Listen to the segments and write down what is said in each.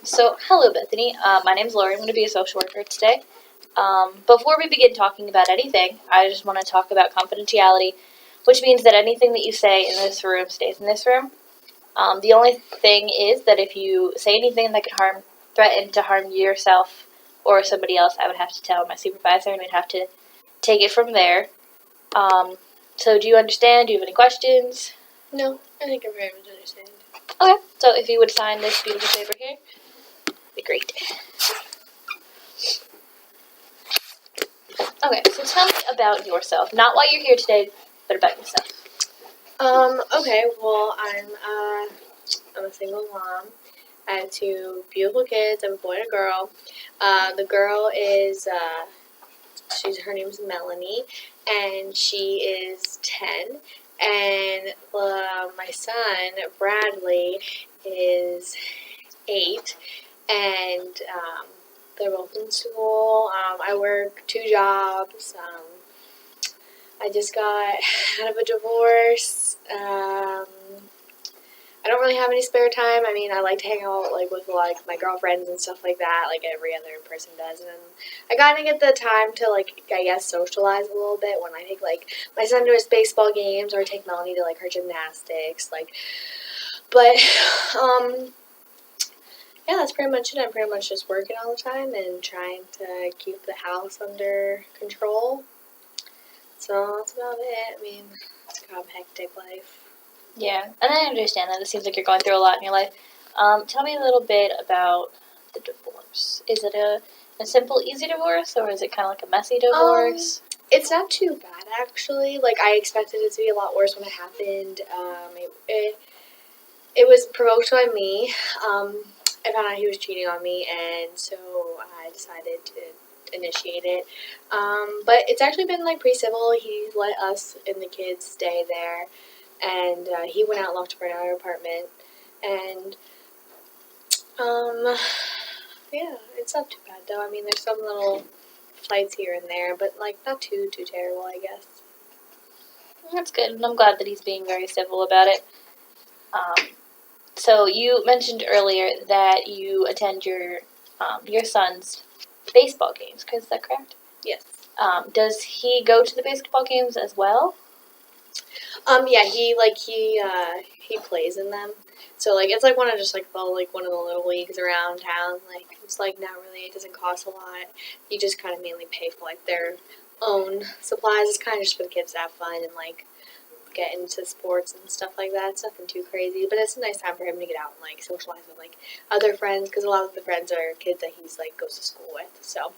So, hello, Bethany. My name's Lori. I'm going to be a social worker today. Before we begin talking about anything, I just want to talk about confidentiality, which means that anything that you say in this room stays in this room. The only thing is that if you say anything that could threaten to harm yourself or somebody else, I would have to tell my supervisor, and we'd have to take it from there. So, do you understand? Do you have any questions? No, I think I very much understand. Okay. So, if you would sign this beautiful paper here, that'd be great. Okay, so tell me about yourself. Not why you're here today, but about yourself. Okay, well, I'm a single mom. I have two beautiful kids. I have a boy and a girl. The girl is, her name's Melanie, and she is 10. And my son, Bradley, is 8. And, they're both in school. I work 2 jobs. I just got out of a divorce. I don't really have any spare time. I mean, I like to hang out with my girlfriends and stuff like that, like every other person does. And then I kind of get the time to I guess socialize a little bit when I take my son to his baseball games or take Melanie to her gymnastics. But yeah, that's pretty much it. I'm pretty much just working all the time and trying to keep the house under control. So that's about it. I mean, it's kind of a hectic life. Yeah, and I understand that. It seems like you're going through a lot in your life. Tell me a little bit about the divorce. Is it a simple, easy divorce, or is it kind of like a messy divorce? It's not too bad, actually. I expected it to be a lot worse when it happened. It was provoked by me. I found out he was cheating on me, and so I decided to initiate it. But it's actually been pretty civil. He let us and the kids stay there, and he went out and locked up in our apartment. And yeah, it's not too bad though. I mean, there's some little fights here and there, but not too terrible, I guess. That's good, and I'm glad that he's being very civil about it. So you mentioned earlier that you attend your son's baseball games. Is that correct? Yes. Does he go to the basketball games as well? Yeah, he plays in them. So it's one of one of the little leagues around town. It's not really, it doesn't cost a lot. You just kind of mainly pay for their own supplies. It's kind of just for the kids to have fun and get into sports and stuff like that. It's nothing too crazy, but it's a nice time for him to get out and socialize with other friends, because a lot of the friends are kids that he's goes to school with. So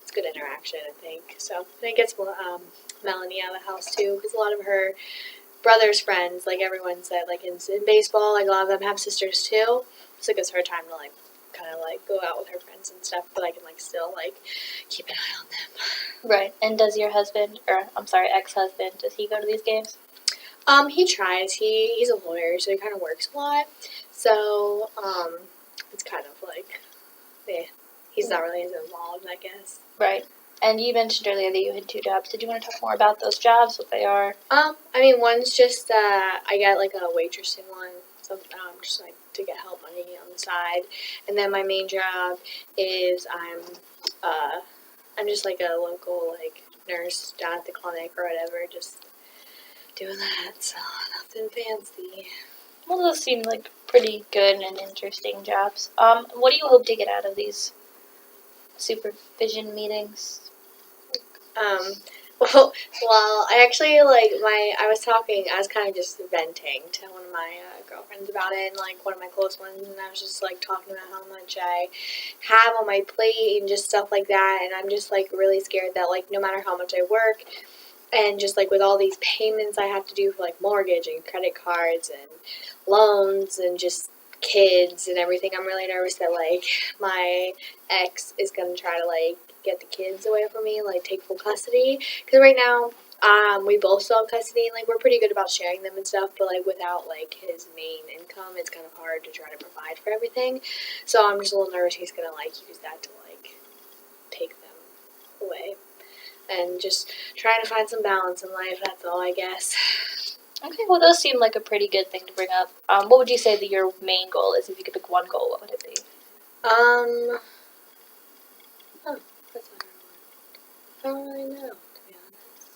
it's good interaction, I think. So I think it gets Melanie out of the house too, because a lot of her brother's friends, everyone said, in baseball, a lot of them have sisters too. So it gives her time to kind of go out with her friends and stuff, but I can still keep an eye on them. Right. And does your husband, or I'm sorry, ex-husband, does he go to these games? He tries. He's a lawyer, so he kind of works a lot. So it's kind of yeah, he's not really as involved, I guess. Right. And you mentioned earlier that you had 2 jobs. Did you want to talk more about those jobs, what they are? I mean, one's just I got a waitressing one, so just to get help money on the side, and then my main job is I'm just a local nurse down at the clinic or whatever, just doing that. So nothing fancy. Well, those seem like pretty good and interesting jobs. What do you hope to get out of these supervision meetings? Well, I actually, I was kind of just venting to one of my girlfriends about it, and, one of my close ones, and I was just, talking about how much I have on my plate and just stuff like that, and I'm just, really scared that, no matter how much I work, and just, with all these payments I have to do for, mortgage and credit cards and loans and just kids and everything, I'm really nervous that, my ex is going to try to, get the kids away from me, take full custody, because right now, we both still have custody, and, we're pretty good about sharing them and stuff, but, without, his main income, it's kind of hard to try to provide for everything, so I'm just a little nervous he's gonna, use that to, take them away, and just trying to find some balance in life, that's all, I guess. Okay, well, those seem like a pretty good thing to bring up. What would you say that your main goal is? If you could pick one goal, what would it be? Oh, that's a hard one. I don't really know, to be honest.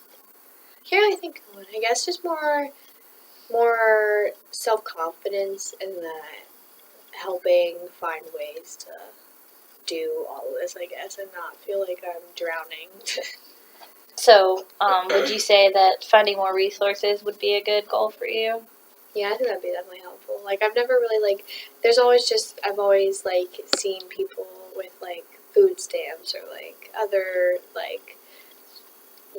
Can't really think of one. I guess just more self-confidence in that helping find ways to do all of this, I guess, and not feel like I'm drowning. So, would you say that finding more resources would be a good goal for you? Yeah, I think that'd be definitely helpful. Like, I've never really, like, there's always just, I've always, like, seen people with, like, food stamps or, like, other, like,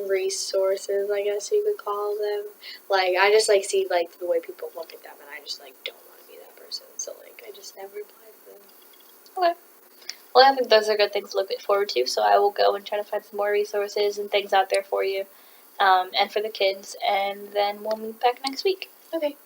resources, I guess you could call them. Like, I just, like, see, like, the way people look at them, and I just, like, don't want to be that person. So, like, I just never applied for them. Okay. Well, I think those are good things to look forward to, so I will go and try to find some more resources and things out there for you and for the kids, and then we'll meet back next week. Okay.